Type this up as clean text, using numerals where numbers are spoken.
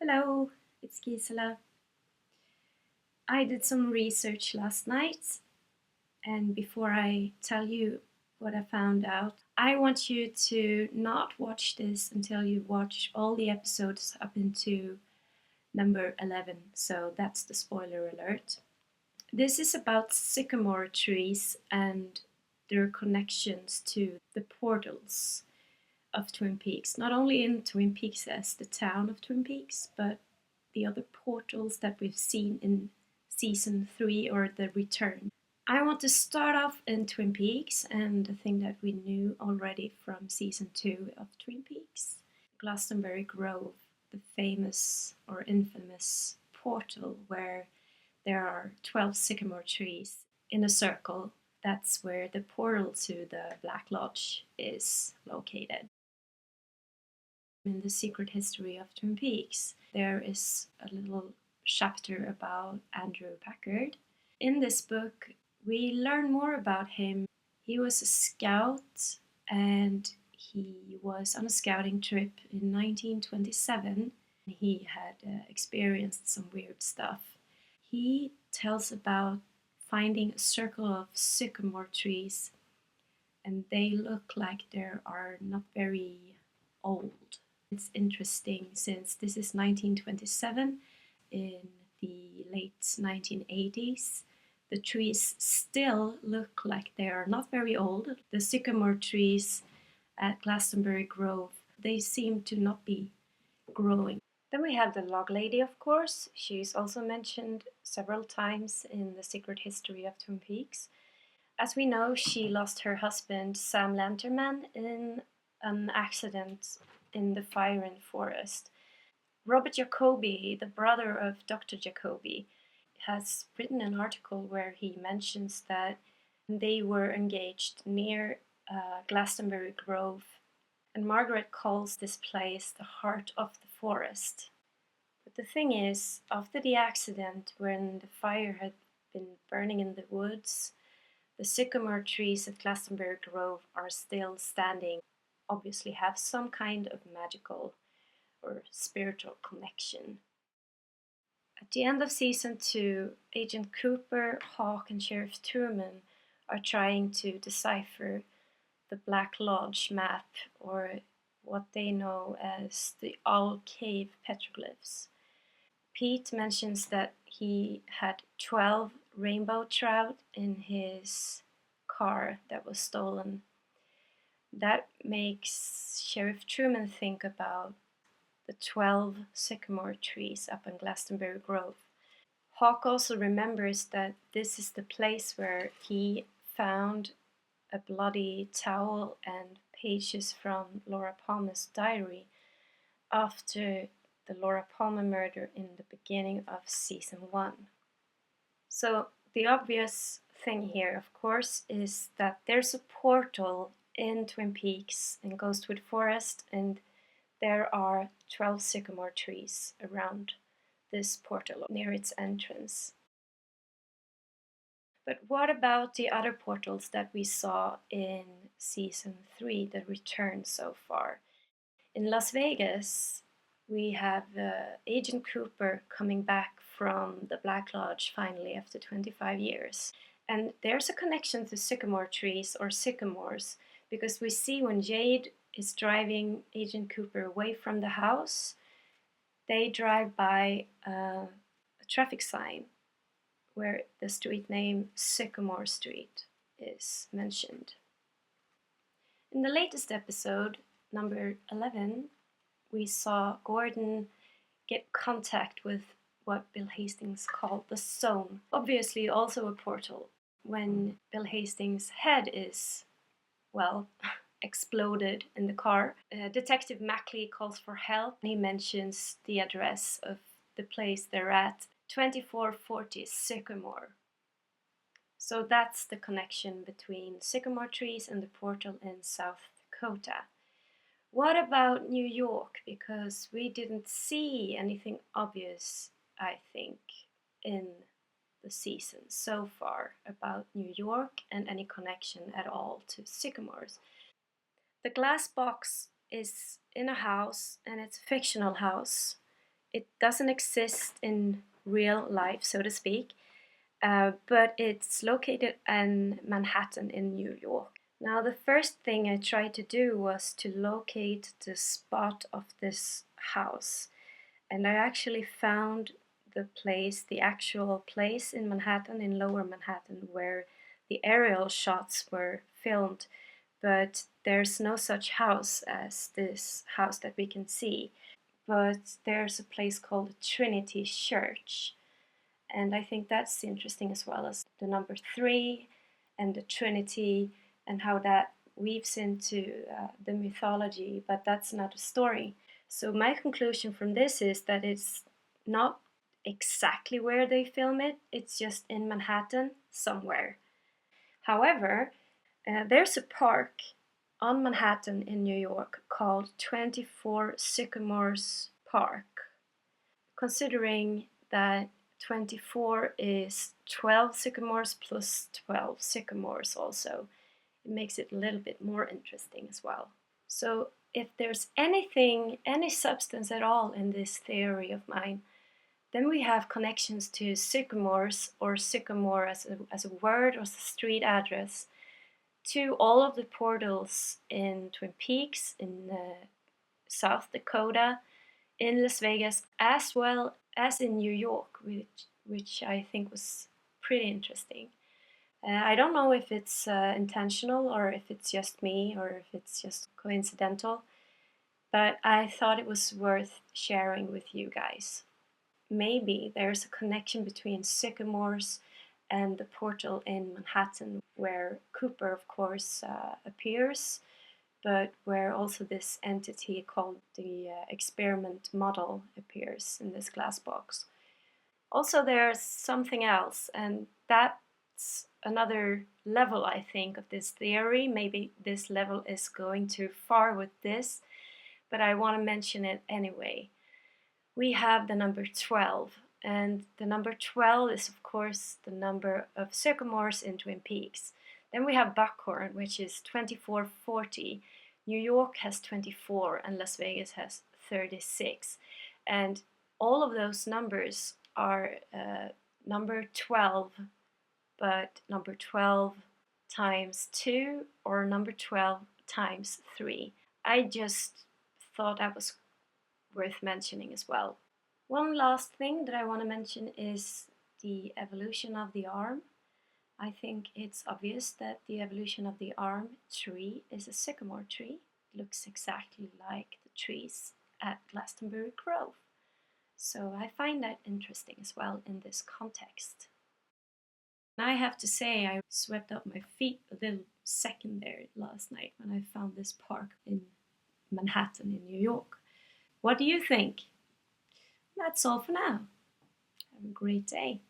Hello, it's Gisela. I did some research last night, and before I tell you what I found out, I want you to not watch this until you watch all the episodes up into number 11. So that's the spoiler alert. This is about sycamore trees and their connections to the portals of Twin Peaks. Not only in Twin Peaks as the town of Twin Peaks, but the other portals that we've seen in season 3 or The Return. I want to start off in Twin Peaks and the thing that we knew already from season 2 of Twin Peaks, Glastonbury Grove, the famous or infamous portal where there are 12 sycamore trees in a circle. That's where the portal to the Black Lodge is located. In the secret history of Twin Peaks, there is a little chapter about Andrew Packard. In this book, we learn more about him. He was a scout and he was on a scouting trip in 1927. He had experienced some weird stuff. He tells about finding a circle of sycamore trees, and they look like they are not very old. It's interesting since this is 1927. In the late 1980s, the trees still look like they are not very old. The sycamore trees at Glastonbury Grove, they seem to not be growing. Then we have the Log Lady, of course. She's also mentioned several times in the secret history of Twin Peaks. As we know, she lost her husband, Sam Lanterman, in an accident in the fire in the forest. Robert Jacobi, the brother of Dr. Jacobi, has written an article where he mentions that they were engaged near Glastonbury Grove, and Margaret calls this place the heart of the forest. But the thing is, after the accident, when the fire had been burning in the woods, the sycamore trees at Glastonbury Grove are still standing, obviously have some kind of magical or spiritual connection. At the end of season 2, Agent Cooper, Hawk, and Sheriff Truman are trying to decipher the Black Lodge map, or what they know as the Owl Cave petroglyphs. Pete mentions that he had 12 rainbow trout in his car that was stolen. That makes Sheriff Truman think about the 12 sycamore trees up in Glastonbury Grove. Hawk also remembers that this is the place where he found a bloody towel and pages from Laura Palmer's diary after the Laura Palmer murder in the beginning of season 1. So the obvious thing here, of course, is that there's a portal in Twin Peaks in Ghostwood Forest, and there are 12 sycamore trees around this portal near its entrance. But what about the other portals that we saw in season 3, The Return, so far? In Las Vegas, we have Agent Cooper coming back from the Black Lodge finally after 25 years. And there's a connection to sycamore trees or sycamores, because we see when Jade is driving Agent Cooper away from the house, they drive by a traffic sign where the street name Sycamore Street is mentioned. In the latest episode, number 11, we saw Gordon get contact with what Bill Hastings called the Zone, obviously also a portal. When Bill Hastings' head is, well, exploded in the car, Detective Mackley calls for help. He mentions the address of the place they're at, 2440 Sycamore. So that's the connection between sycamore trees and the portal in South Dakota. What about New York? Because we didn't see anything obvious, I think, in the season so far about New York and any connection at all to sycamores. The glass box is in a house, and it's a fictional house. It doesn't exist in real life, so to speak, but it's located in Manhattan in New York. Now, the first thing I tried to do was to locate the spot of this house, and I actually found the actual place in Manhattan, in Lower Manhattan, where the aerial shots were filmed, but there's no such house as this house that we can see. But there's a place called Trinity Church, and I think that's interesting, as well as the number 3 and the Trinity and how that weaves into the mythology, but that's another story. So my conclusion from this is that it's not exactly where they film it, it's just in Manhattan somewhere. However, there's a park on Manhattan in New York called 24 Sycamores Park. Considering that 24 is 12 sycamores plus 12 sycamores also, it makes it a little bit more interesting as well. So if there's anything, any substance at all in this theory of mine, then we have connections to Sycamores, or Sycamore as a word or as a street address, to all of the portals in Twin Peaks, in South Dakota, in Las Vegas, as well as in New York, which I think was pretty interesting. I don't know if it's intentional or if it's just me or if it's just coincidental, but I thought it was worth sharing with you guys. Maybe there's a connection between Sycamores and the portal in Manhattan, where Cooper, of course, appears, but where also this entity called the experiment model appears in this glass box. Also, there's something else, and that's another level, I think, of this theory. Maybe this level is going too far with this, but I want to mention it anyway. We have the number 12, and the number 12 is, of course, the number of sycamores in Twin Peaks. Then we have Buckhorn, which is 2440. New York has 24 and Las Vegas has 36. And all of those numbers are number 12, but number 12 times 2 or number 12 times 3. I just thought that was worth mentioning as well. One last thing that I want to mention is the evolution of the arm. I think it's obvious that the evolution of the arm tree is a sycamore tree. It looks exactly like the trees at Glastonbury Grove. So I find that interesting as well in this context. I have to say, I swept up my feet a little second there last night when I found this park in Manhattan in New York. What do you think? That's all for now. Have a great day.